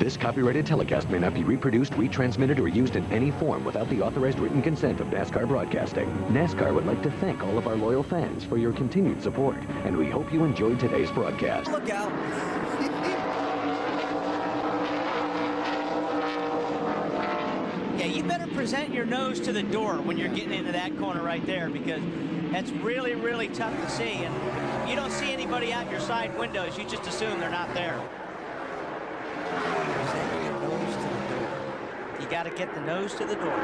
This copyrighted telecast may not be reproduced, retransmitted, or used in any form without the authorized written consent of NASCAR Broadcasting. NASCAR would like to thank all of our loyal fans for your continued support, and we hope you enjoyed today's broadcast. Look out. Yeah, you better present your nose to the door when you're getting into that corner right there, because that's really, really tough to see. And you don't see anybody out your side windows, you just assume they're not there. You got to get the nose to the door.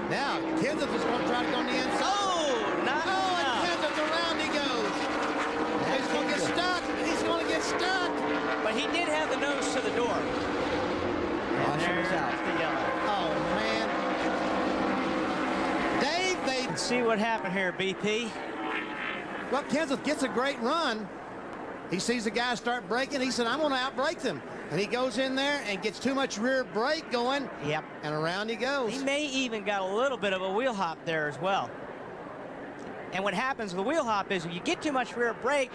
Now, Kenseth is going to try to go on the inside. Oh, not enough. And Kenseth, around he goes. He's going to get stuck. He's going to get stuck. But he did have the nose to the door. And there's out the yellow. Oh, man. Dave, they... Let's see what happened here, BP. Well, Kenseth gets a great run. He sees the guy start braking. He said, I'm going to outbrake them. And he goes in there and gets too much rear brake going. Yep. And around he goes. He may even got a little bit of a wheel hop there as well. And what happens with the wheel hop is if you get too much rear brake.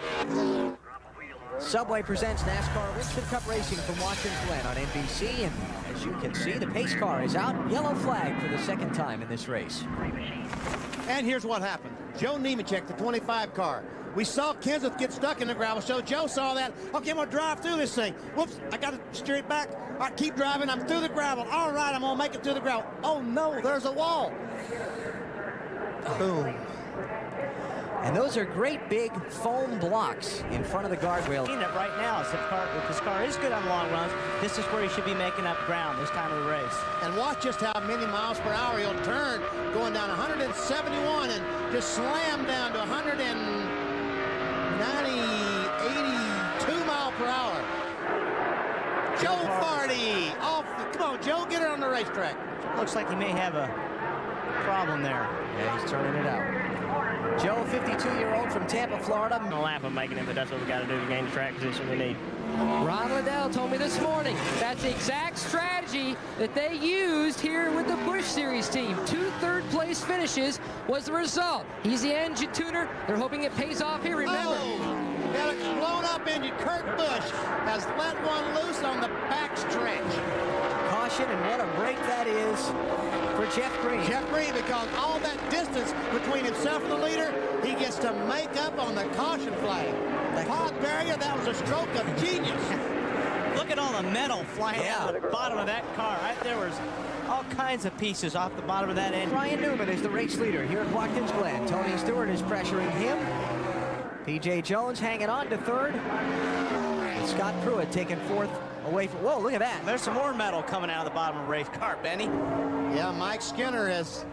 Subway presents NASCAR Winston Cup Racing from Watkins, Glen on NBC. And as you can see, the pace car is out. Yellow flag for the second time in this race. And here's what happened. Joe Nemechek, the 25 car. We saw Kenseth get stuck in the gravel, so Joe saw that. Okay, I'm going to drive through this thing. Whoops, I got to steer it back. All right, keep driving. I'm through the gravel. All right, I'm going to make it through the gravel. Oh, no, there's a wall. Boom. And those are great big foam blocks in front of the guardrail. Right now, if this car is good on long runs, this is where he should be making up ground this time of the race. And watch just how many miles per hour he'll turn, going down 171 and just slam down to 82 mile per hour. Joe Farty off. Come on, Joe, get her on the racetrack. Looks like he may have a problem there. Yeah, he's turning it out. Joe, 52-year-old from Tampa, Florida. I'm gonna laugh at making it, but that's what we got to do to gain the track position we need. Ron Liddell told me this morning that's the exact strategy that they used here with the Busch Series team. 2 third-place finishes was the result. He's the engine tuner. They're hoping it pays off here. Remember. Oh, got a blown-up engine. Kurt Busch has let one loose on the backstretch. Caution, and what a break that is for Jeff Green. Jeff Green, because all that distance between himself and the leader, he gets to make up on the caution flag. The pod barrier, that was a stroke of genius. Look at all the metal flying out of the bottom of that car. Right there was all kinds of pieces off the bottom of that engine. Ryan Newman is the race leader here at Watkins Glen. Tony Stewart is pressuring him. P.J. Jones hanging on to third. And Scott Pruitt taking fourth away from... Whoa, look at that. There's some more metal coming out of the bottom of the race car, Benny. Yeah, Mike Skinner has...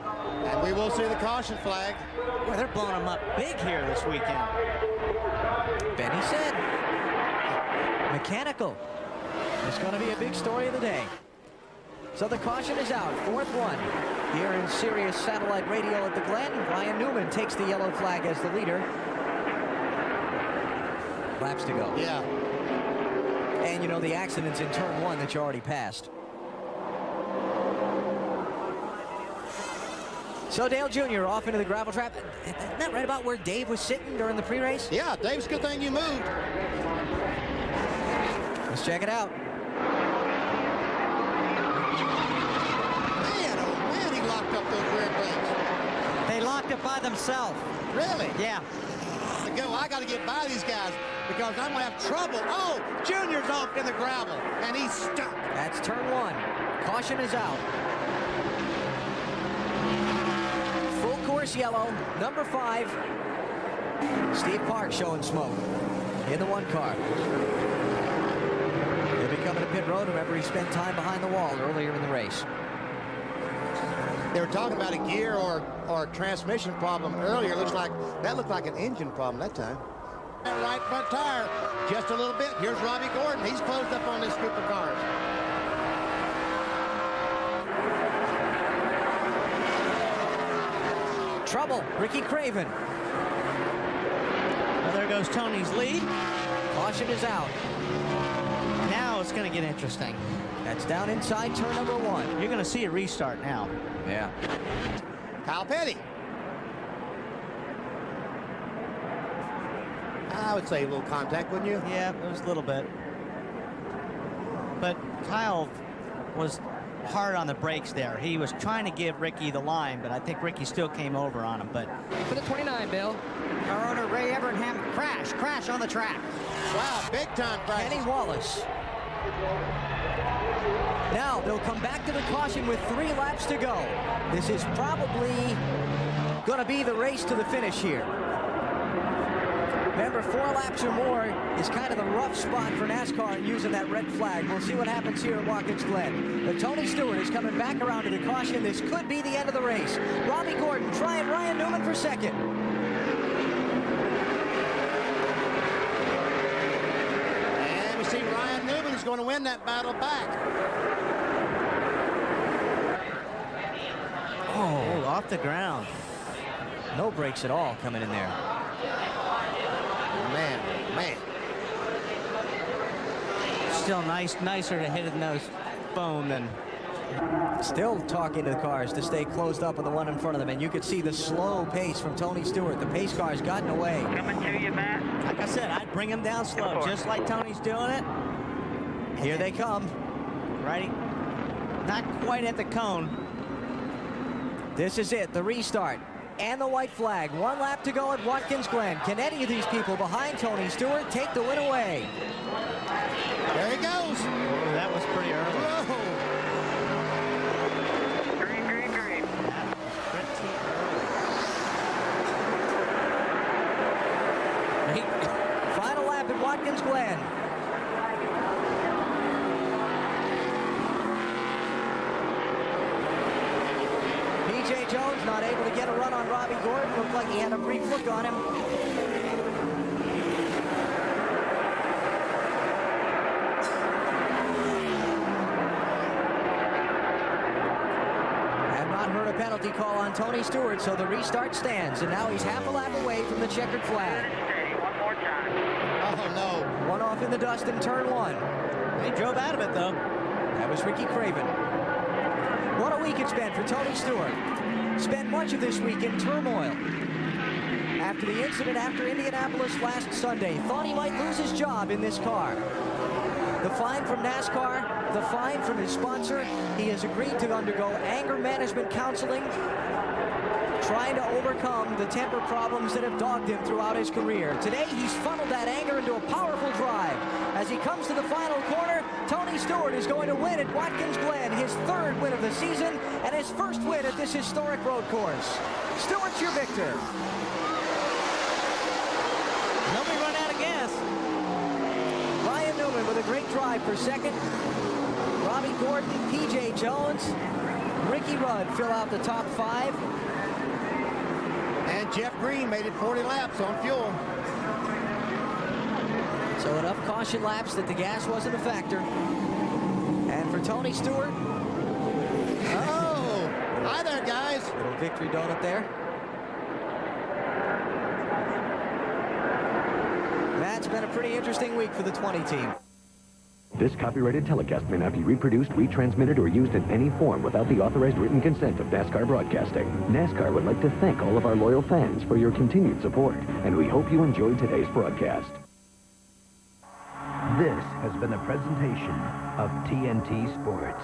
And we will see the caution flag. Boy, they're blowing them up big here this weekend. Benny said, mechanical. It's going to be a big story of the day. So the caution is out, fourth one. Here in Sirius satellite radio at the Glen, Ryan Newman takes the yellow flag as the leader. Laps to go. Yeah. And you know the accident's in turn one that you already passed. So Dale Jr. off into the gravel trap. Isn't that right about where Dave was sitting during the pre-race? Yeah, Dave's a good thing you moved. Let's check it out. Man, oh man, he locked up those rear brakes. They locked up by themselves. Really? Yeah. I got to get by these guys because I'm going to have trouble. Oh, Junior's off in the gravel, and he's stuck. That's turn one. Caution is out. Full course yellow, number 5. Steve Park showing smoke in the one car. He'll be coming to pit road. Remember, he spent time behind the wall earlier in the race. They were talking about a gear or transmission problem earlier. Looks like that looked like an engine problem that time. That right front tire, just a little bit. Here's Robbie Gordon. He's closed up on this group of cars. Trouble, Ricky Craven. Well, there goes Tony's lead. Caution is out. Now it's going to get interesting. That's down inside turn number 1. You're going to see a restart now. Yeah. Kyle Petty. I would say a little contact, wouldn't you? Yeah, it was a little bit. but Kyle was hard on the brakes there. He was trying to give Ricky the line, but I think Ricky still came over on him. But For the 29, Bill. Car owner Ray Evernham, crash on the track. Wow, big time crash. Kenny Wallace. Now they'll come back to the caution with 3 laps to go. This is probably going to be the race to the finish here. Remember, 4 laps or more is kind of the rough spot for NASCAR using that red flag. We'll see what happens here at Watkins Glen. But Tony Stewart is coming back around to the caution. This could be the end of the race. Robbie Gordon trying Ryan Newman for second. And we see Ryan Newman is going to win that battle back. Oh, off the ground. No brakes at all coming in there. Man. still nicer to hit it in those foam than. Still talking to the cars to stay closed up on the one in front of them, and you could see the slow pace from Tony Stewart. The pace car's gotten away. Coming to you, Matt. Like I said, I'd bring him down slow, just like Tony's doing it. Here they come. Righty. Not quite at the cone. This is it, the restart. And the white flag. 1 lap to go at Watkins Glen. Can any of these people behind Tony Stewart take the win away? There he goes. Oh, that was pretty early. Whoa. Green. Final lap at Watkins Glen. P.J. Jones not able to get a run on Robbie Gordon. Looked like he had a brief look on him. Have not heard a penalty call on Tony Stewart, so the restart stands. And now he's half a lap away from the checkered flag. Steady, one more time. Oh, no. One off in the dust in turn 1. He drove out of it, though. That was Ricky Craven. What a week it's been for Tony Stewart. Spent much of this week in turmoil. After the incident after Indianapolis last Sunday, thought he might lose his job in this car. The fine from NASCAR, the fine from his sponsor. He has agreed to undergo anger management counseling, trying to overcome the temper problems that have dogged him throughout his career. Today, he's funneled that anger into a powerful drive. As he comes to the final corner, Tony Stewart is going to win at Watkins Glen, his 3rd win of the season, and his 1st win at this historic road course. Stewart's your victor. Nobody run out of gas. Ryan Newman with a great drive for 2nd. Robbie Gordon, P.J. Jones, Ricky Rudd fill out the top 5. And Jeff Green made it 40 laps on fuel. So enough caution laps that the gas wasn't a factor. And for Tony Stewart, Oh, hi there, guys. little victory donut there. That's been a pretty interesting week for the 20 team. This copyrighted telecast may not be reproduced, retransmitted, or used in any form without the authorized written consent of NASCAR Broadcasting. NASCAR would like to thank all of our loyal fans for your continued support, and we hope you enjoyed today's broadcast. This has been a presentation of TNT Sports.